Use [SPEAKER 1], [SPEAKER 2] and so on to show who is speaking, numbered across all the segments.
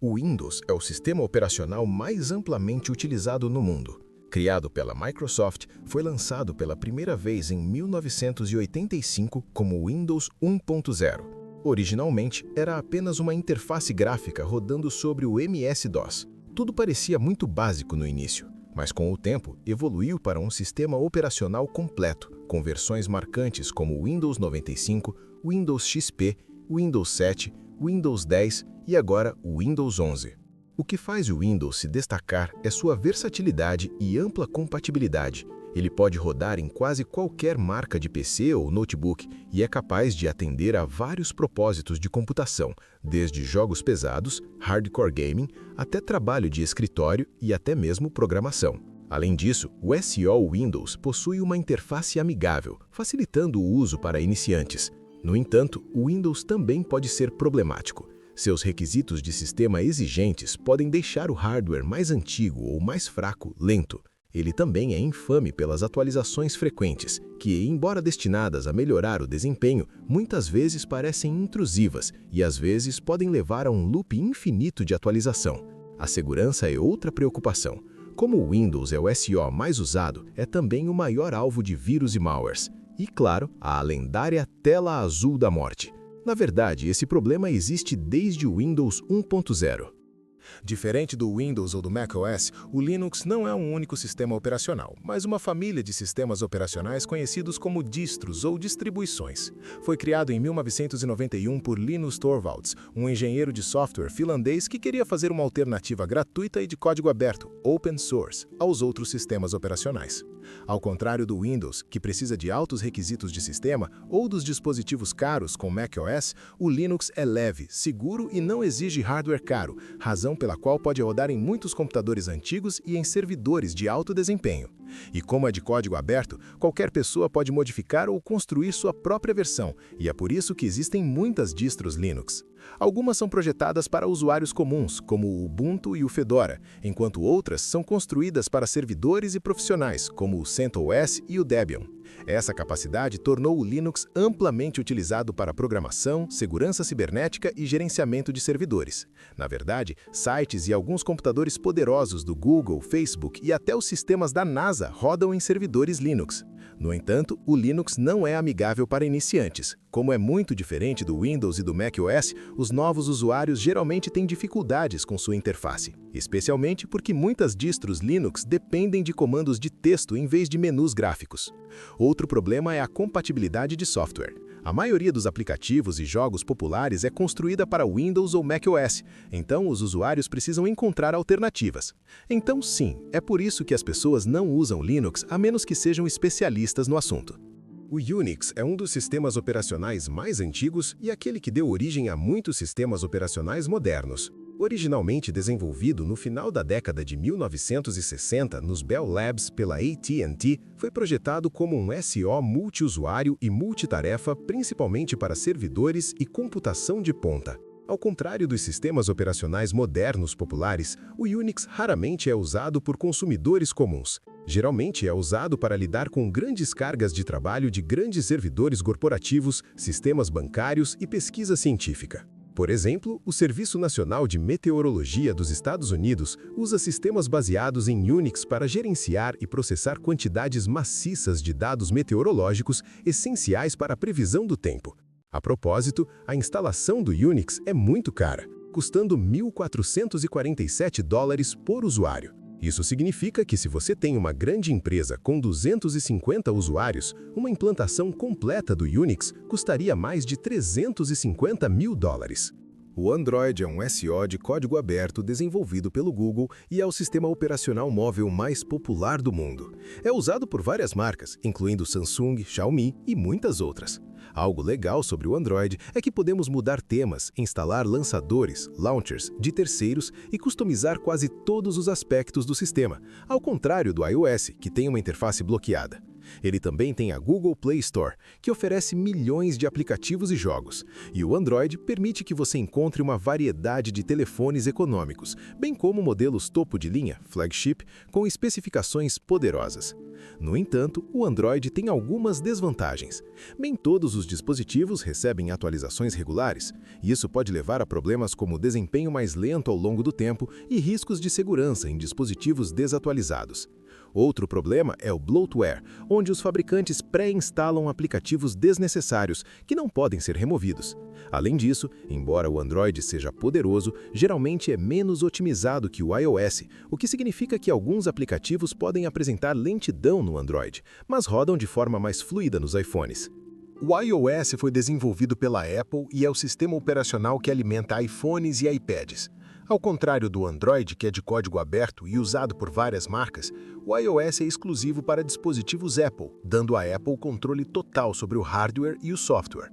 [SPEAKER 1] O Windows é o sistema operacional mais amplamente utilizado no mundo. Criado pela Microsoft, foi lançado pela primeira vez em 1985 como Windows 1.0. Originalmente, era apenas uma interface gráfica rodando sobre o MS-DOS. Tudo parecia muito básico no início, mas com o tempo evoluiu para um sistema operacional completo, com versões marcantes como Windows 95, Windows XP, Windows 7, Windows 10 e agora o Windows 11. O que faz o Windows se destacar é sua versatilidade e ampla compatibilidade. Ele pode rodar em quase qualquer marca de PC ou notebook e é capaz de atender a vários propósitos de computação, desde jogos pesados, hardcore gaming, até trabalho de escritório e até mesmo programação. Além disso, o SO Windows possui uma interface amigável, facilitando o uso para iniciantes. No entanto, o Windows também pode ser problemático. Seus requisitos de sistema exigentes podem deixar o hardware mais antigo ou mais fraco lento. Ele também é infame pelas atualizações frequentes, que, embora destinadas a melhorar o desempenho, muitas vezes parecem intrusivas e às vezes podem levar a um loop infinito de atualização. A segurança é outra preocupação. Como o Windows é o SO mais usado, é também o maior alvo de vírus e malwares. E, claro, a lendária tela azul da morte. Na verdade, esse problema existe desde o Windows 1.0.
[SPEAKER 2] Diferente do Windows ou do macOS, o Linux não é um único sistema operacional, mas uma família de sistemas operacionais conhecidos como distros ou distribuições. Foi criado em 1991 por Linus Torvalds, um engenheiro de software finlandês que queria fazer uma alternativa gratuita e de código aberto, open source, aos outros sistemas operacionais. Ao contrário do Windows, que precisa de altos requisitos de sistema, ou dos dispositivos caros com macOS, o Linux é leve, seguro e não exige hardware caro, razão pela qual pode rodar em muitos computadores antigos e em servidores de alto desempenho. E como é de código aberto, qualquer pessoa pode modificar ou construir sua própria versão, e é por isso que existem muitas distros Linux. Algumas são projetadas para usuários comuns, como o Ubuntu e o Fedora, enquanto outras são construídas para servidores e profissionais, como o CentOS e o Debian. Essa capacidade tornou o Linux amplamente utilizado para programação, segurança cibernética e gerenciamento de servidores. Na verdade, sites e alguns computadores poderosos do Google, Facebook e até os sistemas da NASA rodam em servidores Linux. No entanto, o Linux não é amigável para iniciantes. Como é muito diferente do Windows e do macOS, os novos usuários geralmente têm dificuldades com sua interface, especialmente porque muitas distros Linux dependem de comandos de texto em vez de menus gráficos. Outro problema é a compatibilidade de software. A maioria dos aplicativos e jogos populares é construída para Windows ou macOS, então os usuários precisam encontrar alternativas. Então sim, é por isso que as pessoas não usam Linux a menos que sejam especialistas no assunto.
[SPEAKER 1] O Unix é um dos sistemas operacionais mais antigos e aquele que deu origem a muitos sistemas operacionais modernos. Originalmente desenvolvido no final da década de 1960 nos Bell Labs pela AT&T, foi projetado como um SO multiusuário e multitarefa principalmente para servidores e computação de ponta. Ao contrário dos sistemas operacionais modernos populares, o Unix raramente é usado por consumidores comuns. Geralmente é usado para lidar com grandes cargas de trabalho de grandes servidores corporativos, sistemas bancários e pesquisa científica. Por exemplo, o Serviço Nacional de Meteorologia dos Estados Unidos usa sistemas baseados em Unix para gerenciar e processar quantidades maciças de dados meteorológicos essenciais para a previsão do tempo. A propósito, a instalação do Unix é muito cara, custando $1.447 por usuário. Isso significa que se você tem uma grande empresa com 250 usuários, uma implantação completa do Unix custaria mais de $350 mil. O Android é um SO de código aberto desenvolvido pelo Google e é o sistema operacional móvel mais popular do mundo. É usado por várias marcas, incluindo Samsung, Xiaomi e muitas outras. Algo legal sobre o Android é que podemos mudar temas, instalar lançadores, launchers de terceiros e customizar quase todos os aspectos do sistema, ao contrário do iOS, que tem uma interface bloqueada. Ele também tem a Google Play Store, que oferece milhões de aplicativos e jogos. E o Android permite que você encontre uma variedade de telefones econômicos, bem como modelos topo de linha, flagship, com especificações poderosas. No entanto, o Android tem algumas desvantagens. Nem todos os dispositivos recebem atualizações regulares, e isso pode levar a problemas como desempenho mais lento ao longo do tempo e riscos de segurança em dispositivos desatualizados. Outro problema é o bloatware, onde os fabricantes pré-instalam aplicativos desnecessários que não podem ser removidos. Além disso, embora o Android seja poderoso, geralmente é menos otimizado que o iOS, o que significa que alguns aplicativos podem apresentar lentidão no Android, mas rodam de forma mais fluida nos iPhones.
[SPEAKER 2] O iOS foi desenvolvido pela Apple e é o sistema operacional que alimenta iPhones e iPads. Ao contrário do Android, que é de código aberto e usado por várias marcas, o iOS é exclusivo para dispositivos Apple, dando à Apple controle total sobre o hardware e o software.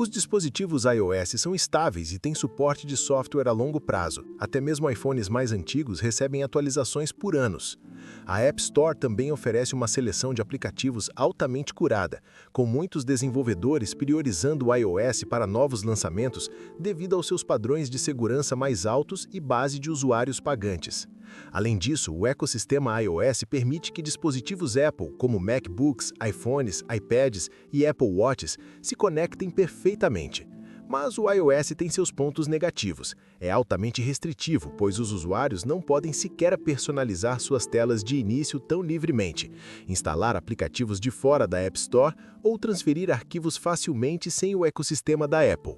[SPEAKER 2] Os dispositivos iOS são estáveis e têm suporte de software a longo prazo. Até mesmo iPhones mais antigos recebem atualizações por anos. A App Store também oferece uma seleção de aplicativos altamente curada, com muitos desenvolvedores priorizando o iOS para novos lançamentos devido aos seus padrões de segurança mais altos e base de usuários pagantes. Além disso, o ecossistema iOS permite que dispositivos Apple, como MacBooks, iPhones, iPads e Apple Watches, se conectem perfeitamente. Mas o iOS tem seus pontos negativos. É altamente restritivo, pois os usuários não podem sequer personalizar suas telas de início tão livremente, instalar aplicativos de fora da App Store ou transferir arquivos facilmente sem o ecossistema da Apple.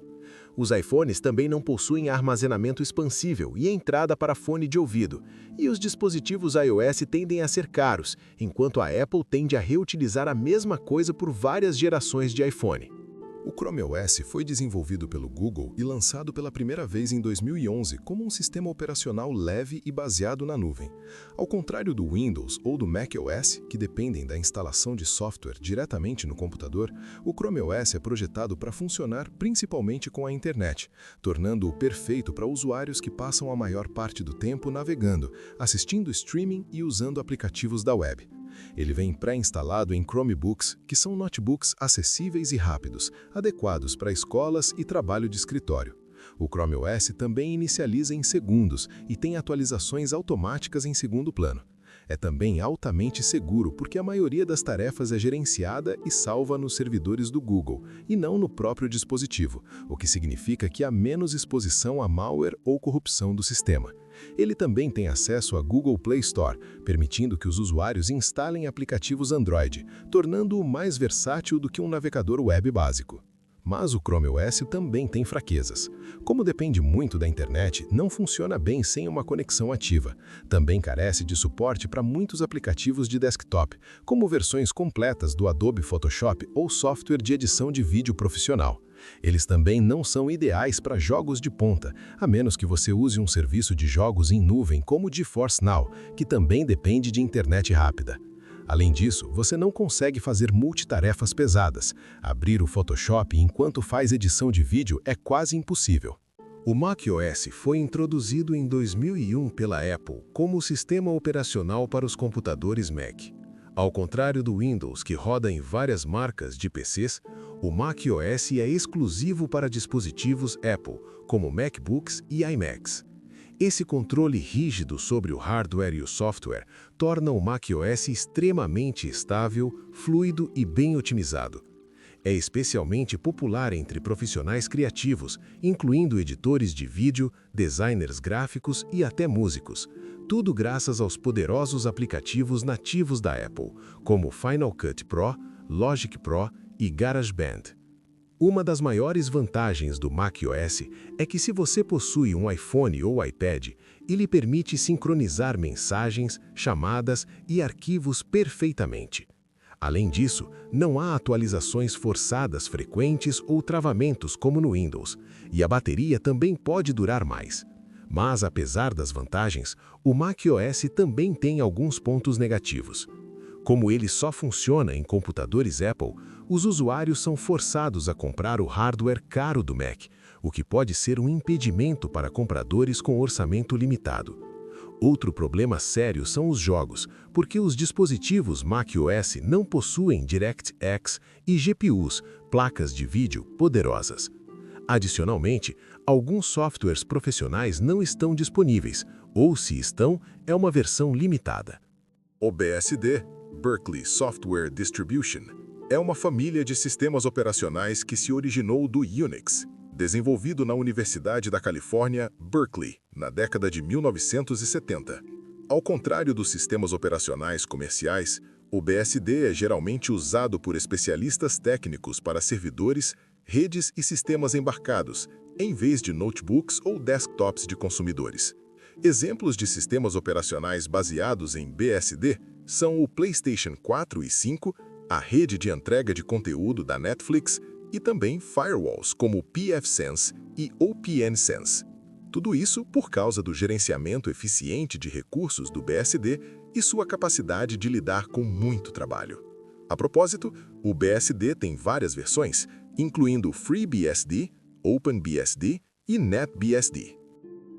[SPEAKER 2] Os iPhones também não possuem armazenamento expansível e entrada para fone de ouvido, e os dispositivos iOS tendem a ser caros, enquanto a Apple tende a reutilizar a mesma coisa por várias gerações de iPhone.
[SPEAKER 1] O Chrome OS foi desenvolvido pelo Google e lançado pela primeira vez em 2011 como um sistema operacional leve e baseado na nuvem. Ao contrário do Windows ou do macOS, que dependem da instalação de software diretamente no computador, o Chrome OS é projetado para funcionar principalmente com a internet, tornando-o perfeito para usuários que passam a maior parte do tempo navegando, assistindo streaming e usando aplicativos da web. Ele vem pré-instalado em Chromebooks, que são notebooks acessíveis e rápidos, adequados para escolas e trabalho de escritório. O Chrome OS também inicializa em segundos e tem atualizações automáticas em segundo plano. É também altamente seguro porque a maioria das tarefas é gerenciada e salva nos servidores do Google, e não no próprio dispositivo, o que significa que há menos exposição a malware ou corrupção do sistema. Ele também tem acesso à Google Play Store, permitindo que os usuários instalem aplicativos Android, tornando-o mais versátil do que um navegador web básico. Mas o Chrome OS também tem fraquezas. Como depende muito da internet, não funciona bem sem uma conexão ativa. Também carece de suporte para muitos aplicativos de desktop, como versões completas do Adobe Photoshop ou software de edição de vídeo profissional. Eles também não são ideais para jogos de ponta, a menos que você use um serviço de jogos em nuvem como o GeForce Now, que também depende de internet rápida. Além disso, você não consegue fazer multitarefas pesadas. Abrir o Photoshop enquanto faz edição de vídeo é quase impossível. O macOS foi introduzido em 2001 pela Apple como o sistema operacional para os computadores Mac. Ao contrário do Windows, que roda em várias marcas de PCs, o macOS é exclusivo para dispositivos Apple, como MacBooks e iMacs. Esse controle rígido sobre o hardware e o software torna o macOS extremamente estável, fluido e bem otimizado. É especialmente popular entre profissionais criativos, incluindo editores de vídeo, designers gráficos e até músicos, tudo graças aos poderosos aplicativos nativos da Apple, como Final Cut Pro, Logic Pro e GarageBand. Uma das maiores vantagens do macOS é que se você possui um iPhone ou iPad, ele permite sincronizar mensagens, chamadas e arquivos perfeitamente. Além disso, não há atualizações forçadas frequentes ou travamentos como no Windows, e a bateria também pode durar mais. Mas, apesar das vantagens, o macOS também tem alguns pontos negativos. Como ele só funciona em computadores Apple, os usuários são forçados a comprar o hardware caro do Mac, o que pode ser um impedimento para compradores com orçamento limitado.
[SPEAKER 2] Outro problema sério são os jogos, porque os dispositivos macOS não possuem DirectX e GPUs, placas de vídeo poderosas. Adicionalmente, alguns softwares profissionais não estão disponíveis, ou se estão, é uma versão limitada.
[SPEAKER 3] O BSD, Berkeley Software Distribution, é uma família de sistemas operacionais que se originou do Unix, desenvolvido na Universidade da Califórnia, Berkeley, na década de 1970. Ao contrário dos sistemas operacionais comerciais, o BSD é geralmente usado por especialistas técnicos para servidores, redes e sistemas embarcados, em vez de notebooks ou desktops de consumidores. Exemplos de sistemas operacionais baseados em BSD são o PlayStation 4 e 5, a rede de entrega de conteúdo da Netflix e também firewalls como o pfSense e OPNsense. Tudo isso por causa do gerenciamento eficiente de recursos do BSD e sua capacidade de lidar com muito trabalho. A propósito, o BSD tem várias versões, incluindo FreeBSD, OpenBSD e NetBSD.